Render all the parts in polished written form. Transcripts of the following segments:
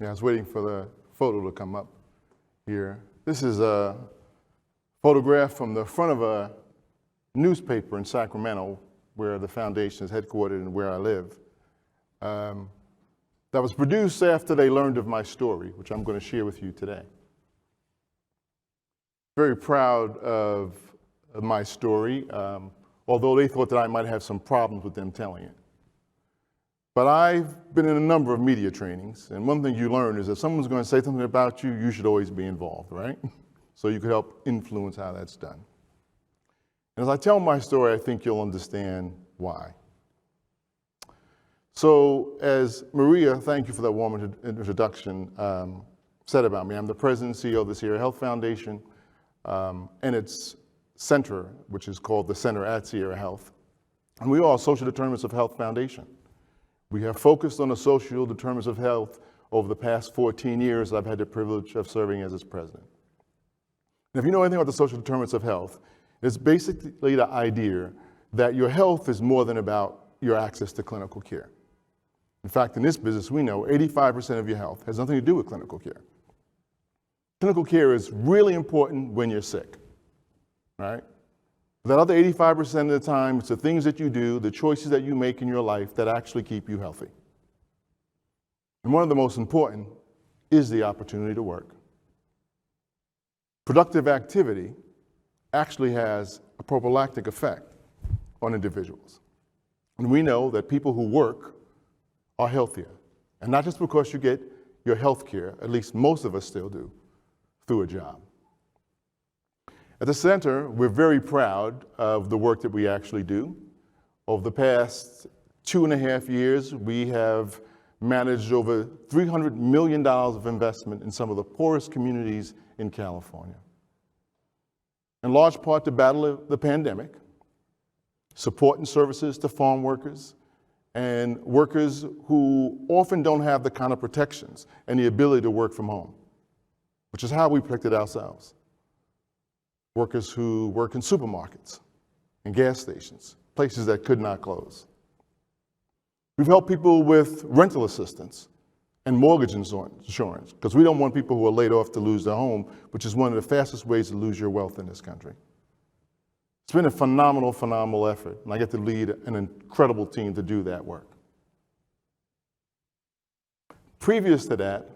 Yeah, I was waiting for the photo to come up here. This is a photograph from the front of a newspaper in Sacramento, where the foundation is headquartered and where I live. That was produced after they learned of my story, which I'm going to share with you today. Very proud of my story, although they thought that I might have some problems with them telling it. But I've been in a number of media trainings, and one thing you learn is if someone's going to say something about you, you should always be involved, right? So you could help influence how that's done. And as I tell my story, I think you'll understand why. So as Maria, thank you for that warm introduction, said about me, I'm the president and CEO of the Sierra Health Foundation and its center, which is called the Center at Sierra Health. And we are a social determinants of health foundation. We have focused on the social determinants of health over the past 14 years. I've had the privilege of serving as its president. And if you know anything about the social determinants of health, it's basically the idea that your health is more than about your access to clinical care. In fact, in this business, we know 85% of your health has nothing to do with clinical care. Clinical care is really important when you're sick, right? That other 85% of the time, it's the things that you do, the choices that you make in your life that actually keep you healthy. And one of the most important is the opportunity to work. Productive activity actually has a prophylactic effect on individuals. And we know that people who work are healthier. And not just because you get your health care, at least most of us still do, through a job. At the center, we're very proud of the work that we actually do. Over the past 2.5 years, we have managed over $300 million of investment in some of the poorest communities in California. In large part to battle the pandemic, support and services to farm workers, and workers who often don't have the kind of protections and the ability to work from home, which is how we protected ourselves. Workers who work in supermarkets and gas stations, places that could not close. We've helped people with rental assistance and mortgage insurance, because we don't want people who are laid off to lose their home, which is one of the fastest ways to lose your wealth in this country. It's been a phenomenal, phenomenal effort, and I get to lead an incredible team to do that work. Previous to that,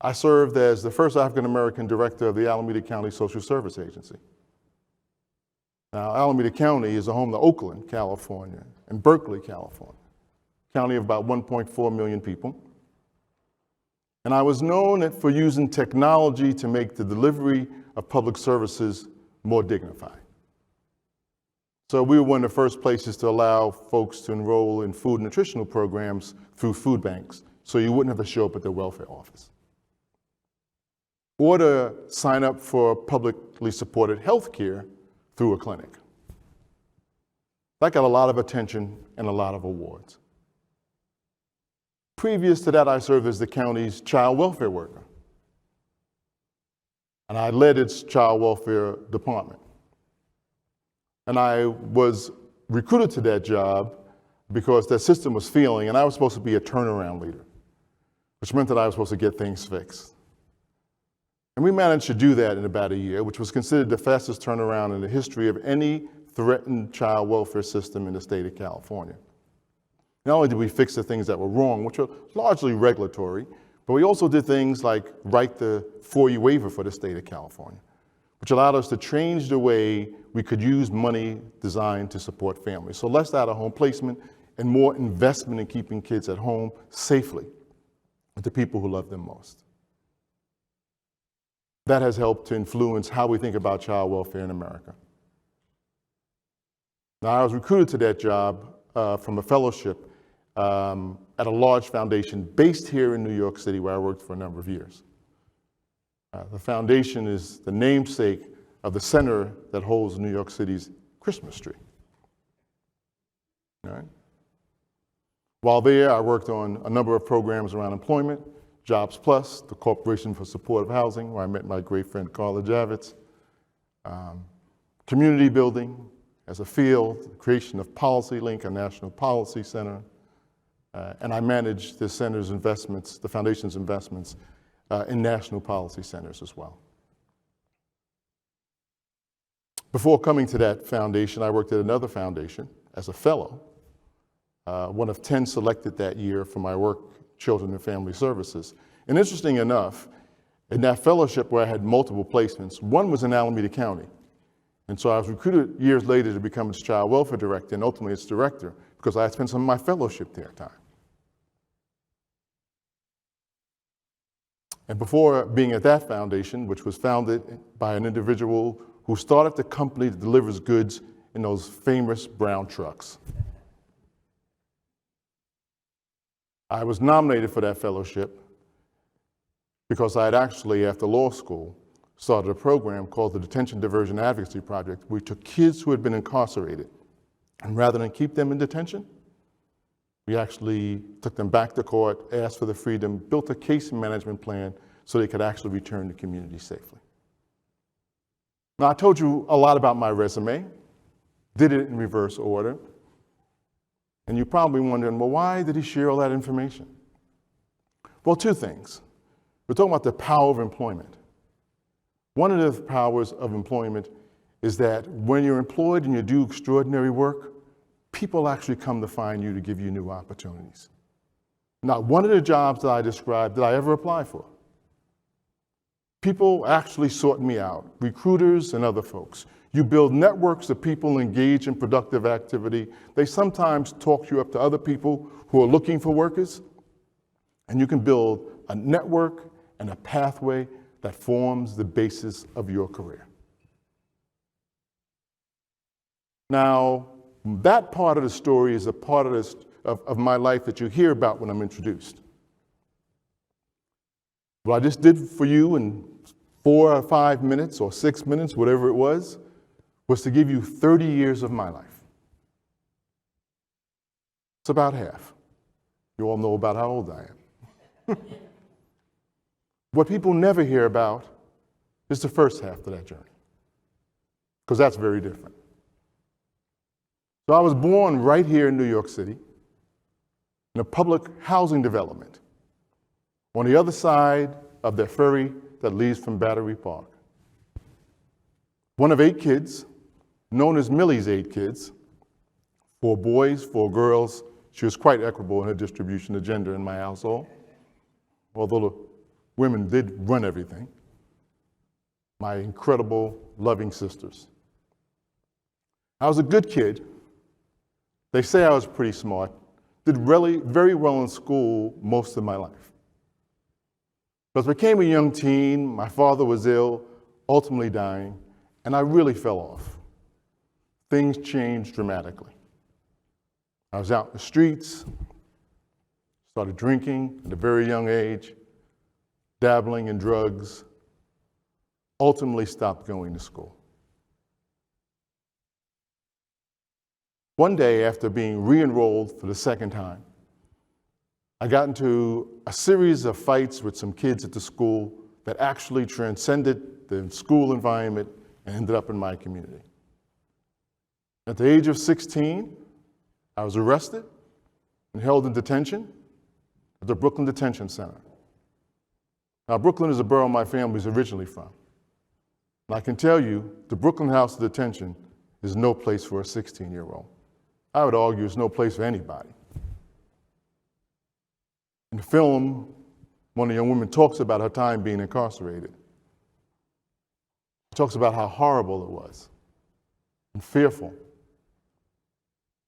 I served as the first African-American director of the Alameda County Social Service Agency. Now, Alameda County is a home to Oakland, California, and Berkeley, California, a county of about 1.4 million people. And I was known for using technology to make the delivery of public services more dignified. So we were one of the first places to allow folks to enroll in food and nutritional programs through food banks, so you wouldn't have to show up at the welfare office. Or to sign up for publicly supported health care through a clinic. That got a lot of attention and a lot of awards. Previous to that, I served as the county's child welfare worker. And I led its child welfare department. And I was recruited to that job because that system was failing, and I was supposed to be a turnaround leader, which meant that I was supposed to get things fixed. And we managed to do that in about a year, which was considered the fastest turnaround in the history of any threatened child welfare system in the state of California. Not only did we fix the things that were wrong, which were largely regulatory, but we also did things like write the 4E waiver for the state of California, which allowed us to change the way we could use money designed to support families. So less out-of-home placement and more investment in keeping kids at home safely with the people who love them most. That has helped to influence how we think about child welfare in America. Now, I was recruited to that job from a fellowship at a large foundation based here in New York City, where I worked for a number of years. The foundation is the namesake of the center that holds New York City's Christmas tree. All right? While there, I worked on a number of programs around employment, Jobs Plus, the Corporation for Supportive Housing, where I met my great friend Carla Javits, community building as a field, the creation of Policy Link, a national policy center, and I manage the center's investments, the foundation's investments in national policy centers as well. Before coming to that foundation, I worked at another foundation as a fellow, one of 10 selected that year for my work, Children and Family Services. And interesting enough, in that fellowship where I had multiple placements, one was in Alameda County. And so I was recruited years later to become its child welfare director and ultimately its director because I had spent some of my fellowship there time. And before being at that foundation, which was founded by an individual who started the company that delivers goods in those famous brown trucks. I was nominated for that fellowship because I had actually, after law school, started a program called the Detention Diversion Advocacy Project. We took kids who had been incarcerated, and rather than keep them in detention, we actually took them back to court, asked for the freedom, built a case management plan so they could actually return to community safely. Now, I told you a lot about my resume, did it in reverse order, and you're probably wondering, well, why did he share all that information? Well, two things. We're talking about the power of employment. One of the powers of employment is that when you're employed and you do extraordinary work, people actually come to find you to give you new opportunities. Not one of the jobs that I described did I ever apply for. People actually sought me out, recruiters and other folks. You build networks of people engaged in productive activity. They sometimes talk you up to other people who are looking for workers, and you can build a network and a pathway that forms the basis of your career. Now, that part of the story is a part of my life that you hear about when I'm introduced. What I just did for you in 4 or 5 minutes or 6 minutes, whatever it was to give you 30 years of my life. It's about half. You all know about how old I am. What people never hear about is the first half of that journey, because that's very different. So I was born right here in New York City, in a public housing development, on the other side of the ferry that leaves from Battery Park. One of 8 kids, known as Millie's 8 kids, 4 boys, 4 girls. She was quite equitable in her distribution of gender in my household, although the women did run everything. My incredible, loving sisters. I was a good kid. They say I was pretty smart. Did really very well in school most of my life. But as I became a young teen, my father was ill, ultimately dying, and I really fell off. Things changed dramatically. I was out in the streets, started drinking at a very young age, dabbling in drugs, ultimately stopped going to school. One day, after being re-enrolled for the second time, I got into a series of fights with some kids at the school that actually transcended the school environment and ended up in my community. At the age of 16, I was arrested and held in detention at the Brooklyn Detention Center. Now, Brooklyn is a borough my family is originally from. And I can tell you, the Brooklyn House of Detention is no place for a 16-year-old. I would argue it's no place for anybody. In the film, one of the young women talks about her time being incarcerated. She talks about how horrible it was and fearful.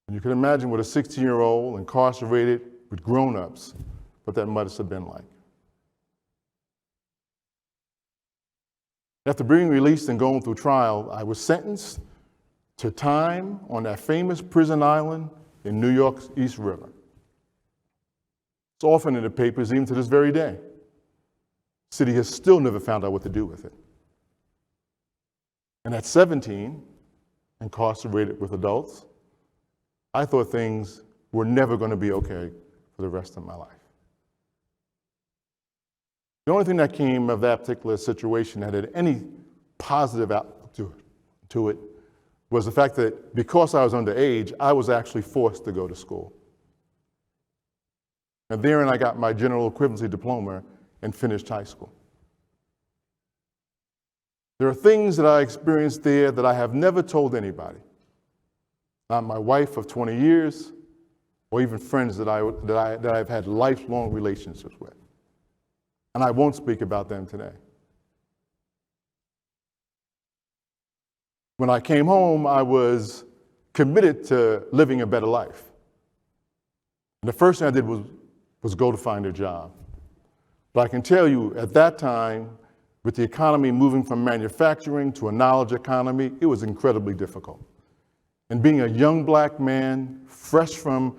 And you can imagine what a 16-year-old incarcerated with grown-ups, what that must have been like. After being released and going through trial, I was sentenced to time on that famous prison island in New York's East River. It's often in the papers, even to this very day. The city has still never found out what to do with it. And at 17, incarcerated with adults, I thought things were never going to be okay for the rest of my life. The only thing that came of that particular situation that had any positive outlook to it was the fact that because I was underage, I was actually forced to go to school. And therein I got my general equivalency diploma and finished high school. There are things that I experienced there that I have never told anybody. Not my wife of 20 years, or even friends that I've had lifelong relationships with. And I won't speak about them today. When I came home, I was committed to living a better life. And the first thing I did was go to find a job. But I can tell you, at that time, with the economy moving from manufacturing to a knowledge economy, it was incredibly difficult. And being a young black man, fresh from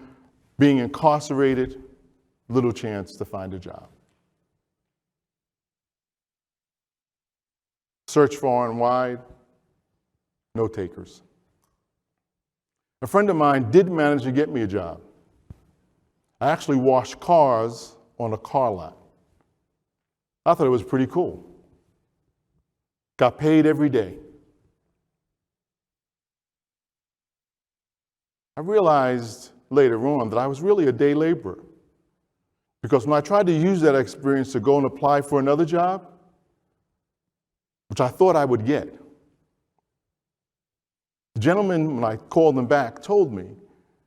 being incarcerated, little chance to find a job. Search far and wide, no takers. A friend of mine did manage to get me a job. I actually washed cars on a car lot. I thought it was pretty cool. Got paid every day. I realized later on that I was really a day laborer, because when I tried to use that experience to go and apply for another job, which I thought I would get, the gentleman, when I called them back, told me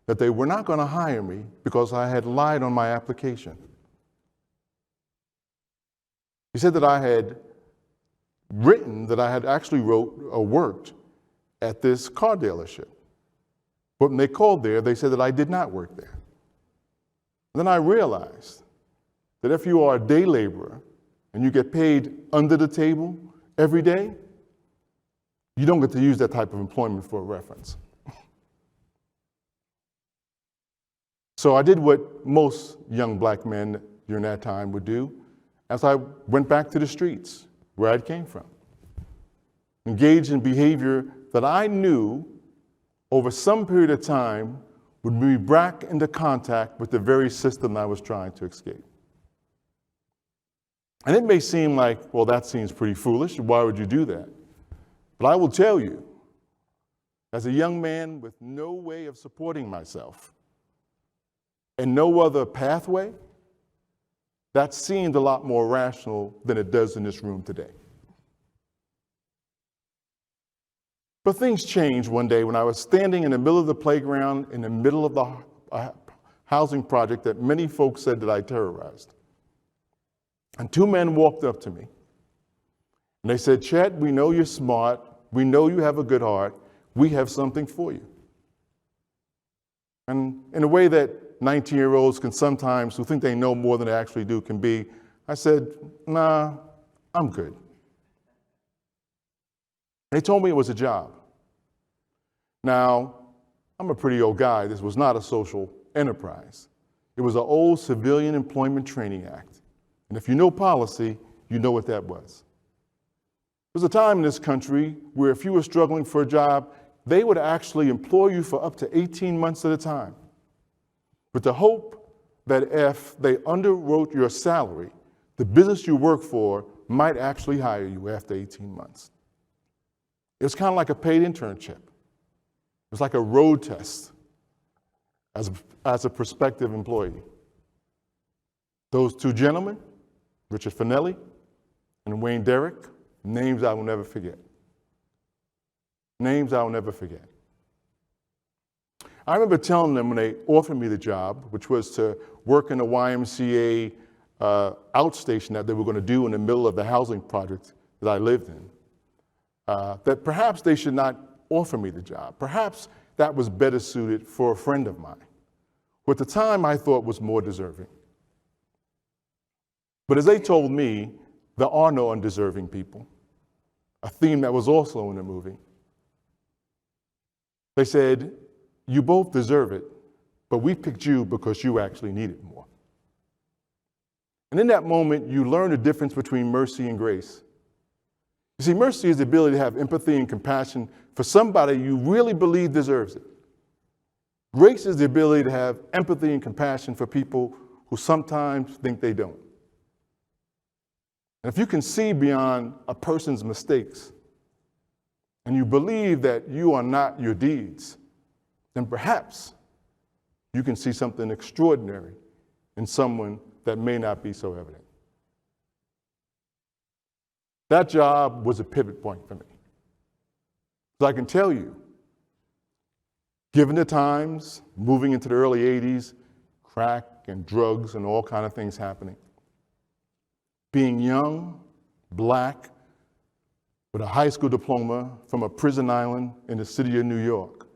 that they were not going to hire me because I had lied on my application. He said that I had written that I had actually wrote or worked at this car dealership. But when they called there, they said that I did not work there. And then I realized that if you are a day laborer and you get paid under the table every day, you don't get to use that type of employment for a reference. So I did what most young black men during that time would do, as I went back to the streets where I came from. Engaged in behavior that I knew over some period of time would bring me back into contact with the very system I was trying to escape. And it may seem like, well, that seems pretty foolish. Why would you do that? But I will tell you, as a young man with no way of supporting myself and no other pathway, that seemed a lot more rational than it does in this room today. But things changed one day when I was standing in the middle of the playground, in the middle of the housing project that many folks said that I terrorized. And two men walked up to me. And they said, "Chet, we know you're smart. We know you have a good heart. We have something for you." And in a way that 19-year-olds can sometimes, who think they know more than they actually do, can be, I said, "Nah, I'm good." They told me it was a job. Now, I'm a pretty old guy. This was not a social enterprise. It was an old Civilian Employment Training Act. And if you know policy, you know what that was. There was a time in this country where if you were struggling for a job, they would actually employ you for up to 18 months at a time, with the hope that if they underwrote your salary, the business you work for might actually hire you after 18 months. It was kind of like a paid internship. It was like a road test as a prospective employee. Those two gentlemen, Richard Finelli and Wayne Derrick, names I will never forget. Names I will never forget. I remember telling them when they offered me the job, which was to work in a YMCA outstation that they were going to do in the middle of the housing project that I lived in, that perhaps they should not offer me the job. Perhaps that was better suited for a friend of mine, who at the time I thought was more deserving. But as they told me, there are no undeserving people, a theme that was also in the movie. They said, "You both deserve it, but we picked you because you actually need it more." And in that moment, you learn the difference between mercy and grace. You see, mercy is the ability to have empathy and compassion for somebody you really believe deserves it. Grace is the ability to have empathy and compassion for people who sometimes think they don't. And if you can see beyond a person's mistakes, and you believe that you are not your deeds, then perhaps you can see something extraordinary in someone that may not be so evident. That job was a pivot point for me. So I can tell you, given the times, moving into the early 80s, crack and drugs and all kind of things happening, being young, black, with a high school diploma from a prison island in the city of New York,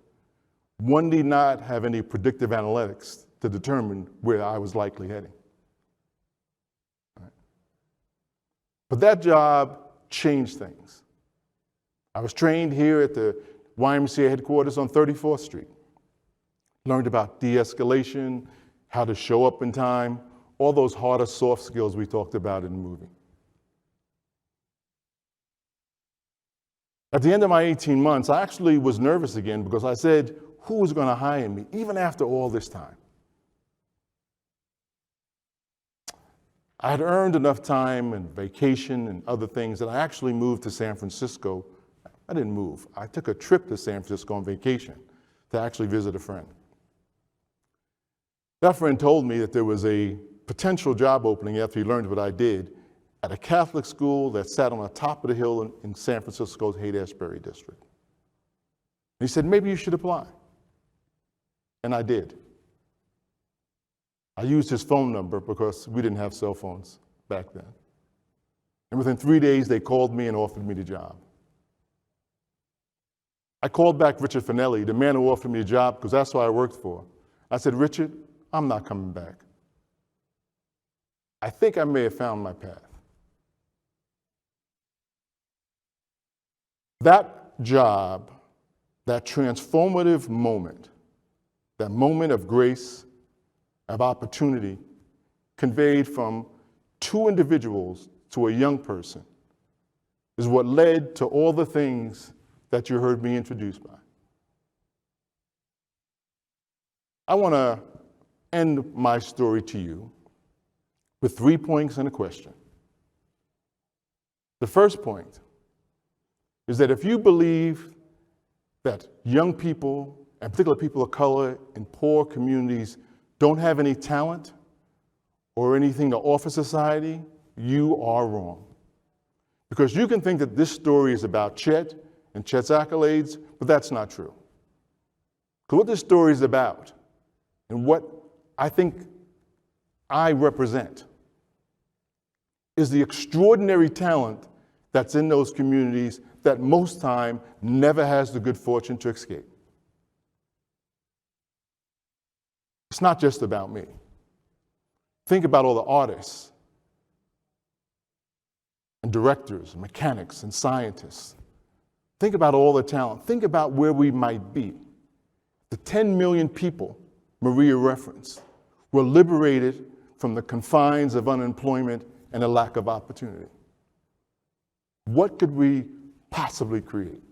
one need not have any predictive analytics to determine where I was likely heading. Right. But that job changed things. I was trained here at the YMCA headquarters on 34th Street. Learned about de-escalation, how to show up in time, all those harder soft skills we talked about in the movie. At the end of my 18 months, I actually was nervous again because I said, who was going to hire me, even after all this time? I had earned enough time and vacation and other things that I actually moved to San Francisco. I didn't move. I took a trip to San Francisco on vacation to actually visit a friend. That friend told me that there was a potential job opening after he learned what I did at a Catholic school that sat on the top of the hill in San Francisco's Haight-Ashbury district. And he said, maybe you should apply. And I did. I used his phone number because we didn't have cell phones back then. And within 3 days, they called me and offered me the job. I called back Richard Finelli, the man who offered me a job, because that's who I worked for. I said, Richard, I'm not coming back. I think I may have found my path. That job, that transformative moment, that moment of grace, of opportunity, conveyed from two individuals to a young person, is what led to all the things that you heard me introduce by. I want to end my story to you with 3 points and a question. The first point is that if you believe that young people, and particularly people of color in poor communities, don't have any talent or anything to offer society, you are wrong. Because you can think that this story is about Chet and Chet's accolades, but that's not true. Because what this story is about, and what I think I represent, is the extraordinary talent that's in those communities that most time never has the good fortune to escape. It's not just about me. Think about all the artists and directors, and mechanics and scientists. Think about all the talent. Think about where we might be. The 10 million people Maria referenced were liberated from the confines of unemployment and a lack of opportunity. What could we possibly create?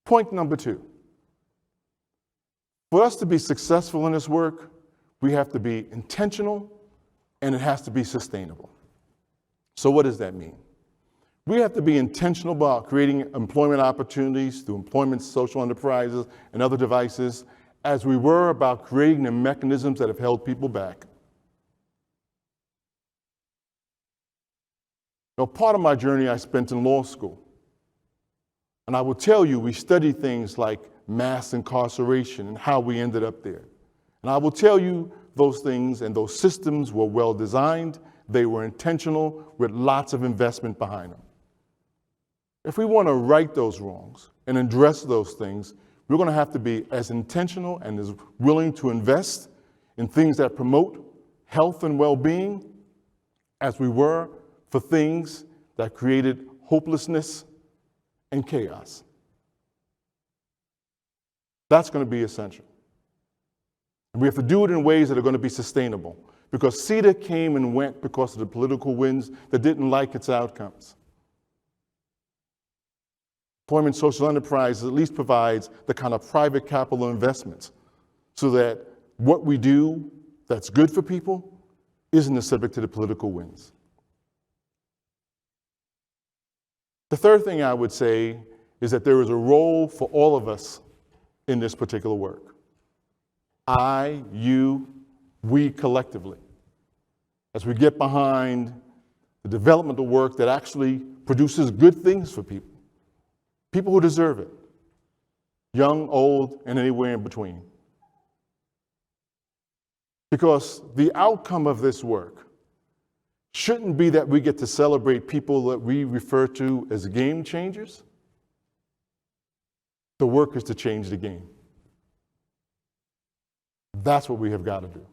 Point number 2. For us to be successful in this work, we have to be intentional and it has to be sustainable. So what does that mean? We have to be intentional about creating employment opportunities through employment social enterprises and other devices, as we were about creating the mechanisms that have held people back. Now, part of my journey I spent in law school. And I will tell you, we studied things like mass incarceration and how we ended up there. And I will tell you those things and those systems were well designed, they were intentional with lots of investment behind them. If we want to right those wrongs and address those things, we're going to have to be as intentional and as willing to invest in things that promote health and well-being as we were for things that created hopelessness and chaos. That's going to be essential. And we have to do it in ways that are going to be sustainable, because CETA came and went because of the political winds that didn't like its outcomes. Employment social enterprise at least provides the kind of private capital investments so that what we do that's good for people isn't subject to the political winds. The third thing I would say is that there is a role for all of us in this particular work. I, you, we collectively, as we get behind the developmental work that actually produces good things for people who deserve it, young, old, and anywhere in between. Because the outcome of this work shouldn't be that we get to celebrate people that we refer to as game changers. The work is to change the game. That's what we have got to do.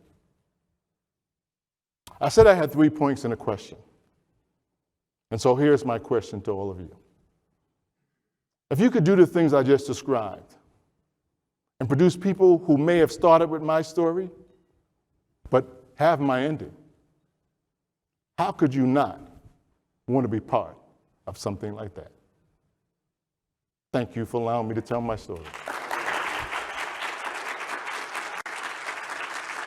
I said I had 3 points and a question. And so here's my question to all of you. If you could do the things I just described and produce people who may have started with my story, but have my ending, how could you not want to be part of something like that? Thank you for allowing me to tell my story.